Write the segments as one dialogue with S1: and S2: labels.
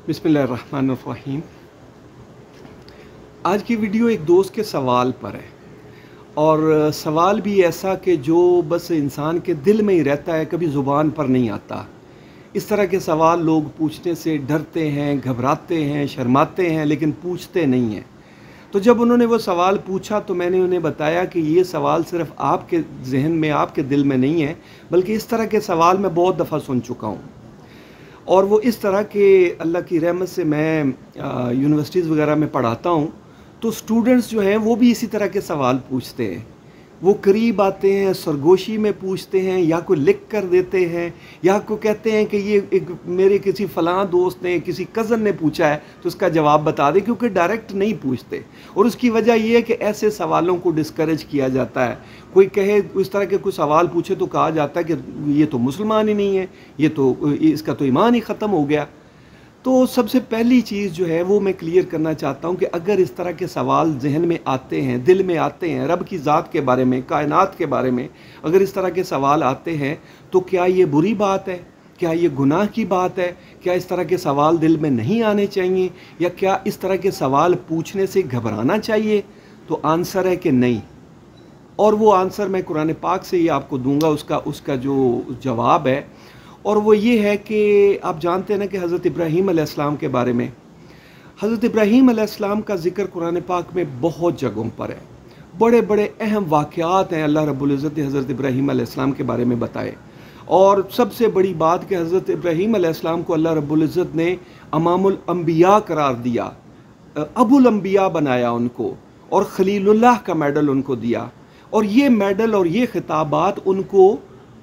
S1: बिस्मिल्लाहिर्रहमानिर्रहीम। आज की वीडियो एक दोस्त के सवाल पर है, और सवाल भी ऐसा कि जो बस इंसान के दिल में ही रहता है, कभी ज़ुबान पर नहीं आता। इस तरह के सवाल लोग पूछने से डरते हैं, घबराते हैं, शर्माते हैं, लेकिन पूछते नहीं हैं। तो जब उन्होंने वो सवाल पूछा तो मैंने उन्हें बताया कि ये सवाल सिर्फ़ आपके ज़हन में, आपके दिल में नहीं है, बल्कि इस तरह के सवाल मैं बहुत दफ़ा सुन चुका हूँ। और वो इस तरह के, अल्लाह की रहमत से मैं यूनिवर्सिटीज़ वगैरह में पढ़ाता हूँ, तो स्टूडेंट्स जो हैं वो भी इसी तरह के सवाल पूछते हैं। वो करीब आते हैं, सरगोशी में पूछते हैं, या कोई लिख कर देते हैं, या को कहते हैं कि ये एक मेरे किसी फ़लाँ दोस्त ने, किसी कज़न ने पूछा है तो उसका जवाब बता दे, क्योंकि डायरेक्ट नहीं पूछते। और उसकी वजह ये है कि ऐसे सवालों को डिस्करेज किया जाता है। कोई कहे, इस तरह के कोई सवाल पूछे तो कहा जाता है कि ये तो मुसलमान ही नहीं है, ये तो इसका तो ईमान ही ख़त्म हो गया। तो सबसे पहली चीज़ जो है वो मैं क्लियर करना चाहता हूँ कि अगर इस तरह के सवाल जहन में आते हैं, दिल में आते हैं, रब की ज़ात के बारे में, कायनात के बारे में अगर इस तरह के सवाल आते हैं, तो क्या ये बुरी बात है? क्या ये गुनाह की बात है? क्या इस तरह के सवाल दिल में नहीं आने चाहिए? या क्या इस तरह के सवाल पूछने से घबराना चाहिए? तो आंसर है कि नहीं। और वो आंसर मैं कुरान पाक से ही आपको दूंगा, उसका जो जवाब है, और वो ये है कि आप जानते हैं ना कि हज़रत इब्राहीम अलैहिस्सलाम के बारे में, हज़रत इब्राहीम अलैहिस्सलाम का ज़िक्र कुरान पाक में बहुत जगहों पर है। बड़े बड़े अहम वाक़यात हैं अल्लाह रब्बुल इज़्ज़त ने हज़रत इब्राहीम अलैहिस्सलाम के बारे में बताए। और सबसे बड़ी बात कि हज़रत इब्राहीम अलैहिस्सलाम को अल्लाह रब्बुल इज़्ज़त ने अमामुल अंबिया करार दिया, अबुल अंबिया बनाया उनको, और खलीलुल्लाह का मेडल उनको दिया। और ये मेडल और ये खिताबात उनको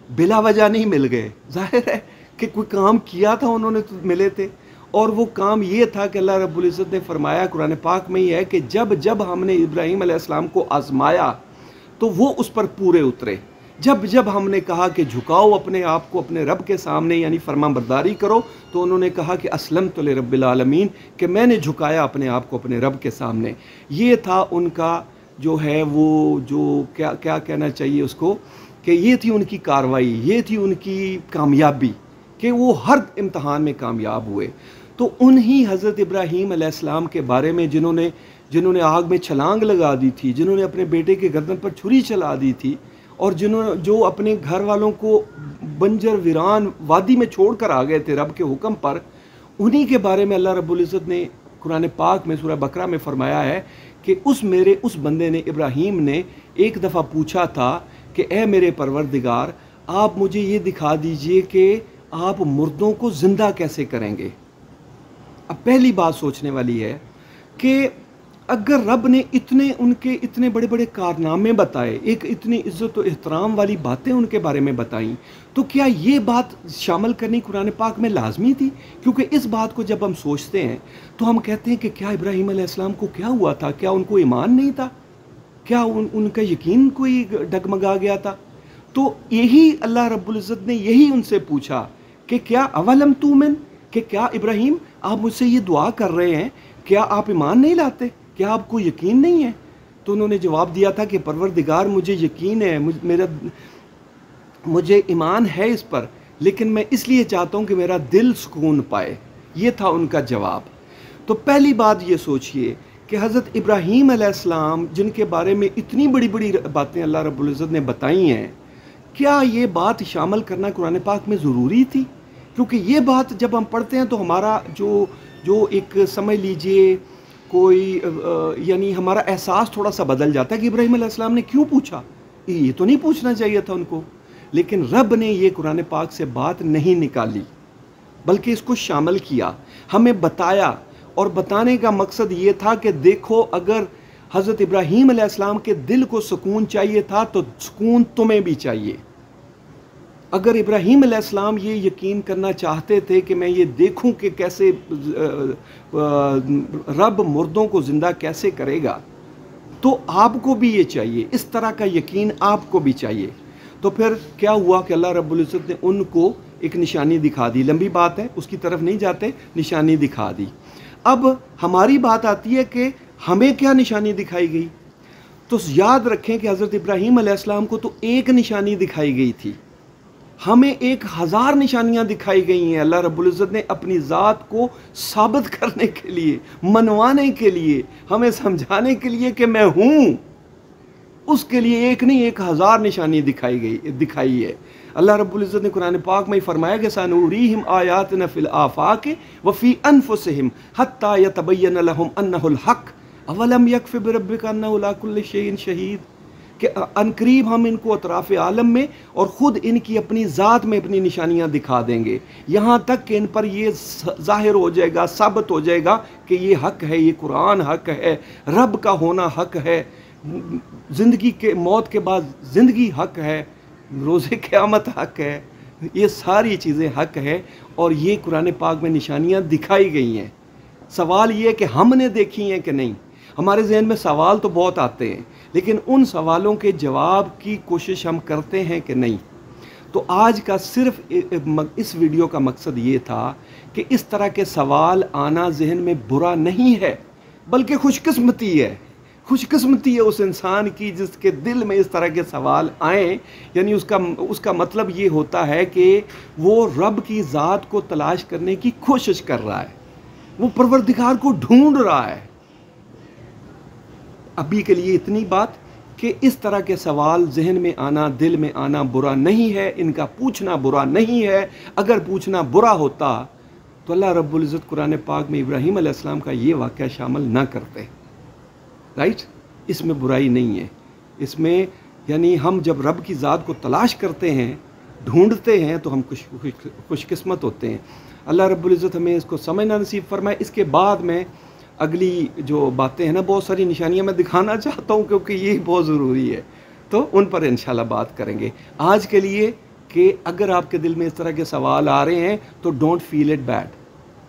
S1: बिला वजह नहीं मिल गए। ज़ाहिर है कि कोई काम किया था उन्होंने तो मिले थे। और वो काम ये था कि अल्लाह रब्बुल इज़्ज़त ने फरमाया कुरान पाक में ही है कि जब जब हमने इब्राहीम अलैहिस्सलाम को आज़माया तो वो उस पर पूरे उतरे। जब जब हमने कहा कि झुकाओ अपने आप को अपने रब के सामने, यानी फरमाबरदारी करो, तो उन्होंने कहा कि अस्लमतु लिरब्बिल आलमीन, कि मैंने झुकाया अपने आप को अपने रब के सामने। ये था उनका जो है वो, जो क्या क्या कहना चाहिए उसको, कि ये थी उनकी कार्रवाई, ये थी उनकी कामयाबी, कि वो हर इम्तहान में कामयाब हुए। तो उन्हीं हज़रत इब्राहीम अलैहिस्सलाम के बारे में जिन्होंने आग में छलांग लगा दी थी, जिन्होंने अपने बेटे के गर्दन पर छुरी चला दी थी, और जो अपने घर वालों को बंजर वीरान वादी में छोड़ कर आ गए थे रब के हुक्म पर, उन्हीं के बारे में अल्लाह रब्बुल इज़्ज़त ने कुरान पाक में सूरह बकरा में फरमाया है कि उस बंदे ने, इब्राहीम ने एक दफ़ा पूछा था कि ए मेरे परवरदिगार, आप मुझे ये दिखा दीजिए कि आप मुर्दों को ज़िंदा कैसे करेंगे। अब पहली बात सोचने वाली है कि अगर रब ने इतने बड़े बड़े कारनामे बताए, एक इतनी इज़्ज़त और एहतराम वाली बातें उनके बारे में बताईं, तो क्या ये बात शामिल करनी कुरान पाक में लाजमी थी? क्योंकि इस बात को जब हम सोचते हैं तो हम कहते हैं कि क्या इब्राहीम अलैहिस्सलाम को क्या हुआ था? क्या उनको ईमान नहीं था? क्या उनका यकीन कोई डगमगा गया था? तो यही अल्लाह रब्बुल इज़्ज़त ने यही उनसे पूछा कि क्या अवलम तुमिन, कि क्या इब्राहीम आप मुझसे ये दुआ कर रहे हैं, क्या आप ईमान नहीं लाते? क्या आपको यकीन नहीं है? तो उन्होंने जवाब दिया था कि परवरदिगार, मुझे यकीन है, मुझे ईमान है इस पर, लेकिन मैं इसलिए चाहता हूँ कि मेरा दिल सुकून पाए। ये था उनका जवाब। तो पहली बात ये सोचिए कि हज़रत इब्राहीम अलैहिस्सलाम, जिनके बारे में इतनी बड़ी बड़ी बातें अल्लाह रब्बुल इज़्ज़त ने बताई हैं, क्या ये बात शामिल करना कुरान पाक में ज़रूरी थी? क्योंकि ये बात जब हम पढ़ते हैं तो हमारा जो एक, समझ लीजिए, कोई यानी हमारा एहसास थोड़ा सा बदल जाता है कि इब्राहीम अलैहिस्सलाम ने क्यों पूछा, ये तो नहीं पूछना चाहिए था उनको। लेकिन रब ने ये कुरान पाक से बात नहीं निकाली, बल्कि इसको शामिल किया, हमें बताया। और बताने का मकसद ये था कि देखो, अगर हज़रत इब्राहीम अलैहिस्सलाम के दिल को सुकून चाहिए था तो सुकून तुम्हें भी चाहिए। अगर इब्राहीम अलैहिस्सलाम ये यकीन करना चाहते थे कि मैं ये देखूं कि कैसे रब मुर्दों को ज़िंदा कैसे करेगा, तो आपको भी ये चाहिए, इस तरह का यकीन आपको भी चाहिए। तो फिर क्या हुआ कि अल्लाह रब्बुल इज़्ज़त ने उनको एक निशानी दिखा दी। लंबी बात है, उसकी तरफ नहीं जाते, निशानी दिखा दी। अब हमारी बात आती है कि हमें क्या निशानी दिखाई गई। तो याद रखें कि हज़रत इब्राहीम अलैहिस्सलाम को तो एक निशानी दिखाई गई थी, हमें 1000 निशानियां दिखाई गई हैं। अल्लाह रब्बुल इज़्ज़त ने अपनी ज़ात को साबित करने के लिए, मनवाने के लिए, हमें समझाने के लिए कि मैं हूँ, उसके लिए एक नहीं 1000 निशानी दिखाई है। अल्लाह रब्बुल इज़्ज़त ने कुरान पाक में फरमाया कि सनूरीहिम आयातिना फिल आफाक़ि व फ़ी अनफुसिहिम हत्ता यतबय्यन लहुम अन्नहुल हक़ अवलम यकफ़ि बिरब्बिका अन्नहु अला कुल्लि शैइन शहीद, कि अनकरीब हम इनको अतराफ़ आलम में और ख़ुद इनकी अपनी ज़ात में अपनी निशानियाँ दिखा देंगे, यहाँ तक कि इन पर ये ज़ाहिर हो जाएगा, साबित हो जाएगा कि ये हक़ है, ये कुरान हक़ है, रब का होना हक़ है, ज़िंदगी के मौत के बाद ज़िंदगी हक़ है, रोज़े क़यामत हक़ है, ये सारी चीज़ें हक़ है। और ये कुरान पाक में निशानियाँ दिखाई गई हैं। सवाल ये है कि हमने देखी हैं कि नहीं। हमारे जहन में सवाल तो बहुत आते हैं, लेकिन उन सवालों के जवाब की कोशिश हम करते हैं कि नहीं। तो आज का सिर्फ इस वीडियो का मकसद ये था कि इस तरह के सवाल आना जहन में बुरा नहीं है, बल्कि खुशकिस्मती है। खुशकिस्मती है उस इंसान की जिसके दिल में इस तरह के सवाल आएँ, यानी उसका मतलब ये होता है कि वो रब की ज़ात को तलाश करने की कोशिश कर रहा है, वो परवरदिगार को ढूंढ रहा है। अभी के लिए इतनी बात कि इस तरह के सवाल जहन में आना, दिल में आना बुरा नहीं है, इनका पूछना बुरा नहीं है। अगर पूछना बुरा होता तो अल्लाह रब्बुल इज़्ज़त कुरान पाक में इब्राहीम अलैहिस्सलाम का ये वाक़या शामिल ना करते, राइट। इसमें बुराई नहीं है। इसमें यानी हम जब रब की ज़ात को तलाश करते हैं, ढूंढते हैं, तो हम खुशकिस्मत होते हैं। अल्लाह रब्बुल इज़्ज़त हमें इसको समझना नसीब फरमाए। इसके बाद में अगली जो बातें हैं ना, बहुत सारी निशानियां मैं दिखाना चाहता हूं क्योंकि ये बहुत ज़रूरी है, तो उन पर इंशाल्लाह बात करेंगे। आज के लिए कि अगर आपके दिल में इस तरह के सवाल आ रहे हैं तो डोंट फील इट बैड,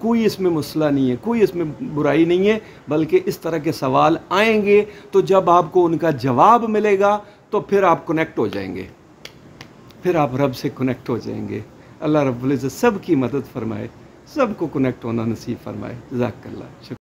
S1: कोई इसमें मसला नहीं है, कोई इसमें बुराई नहीं है, बल्कि इस तरह के सवाल आएंगे तो जब आपको उनका जवाब मिलेगा तो फिर आप कनेक्ट हो जाएंगे, फिर आप रब से कनेक्ट हो जाएंगे। अल्लाह रब्बुल इज़्ज़त सब की मदद फरमाए, सबको कनेक्ट होना नसीब फरमाए। जज़ाकल्लाह।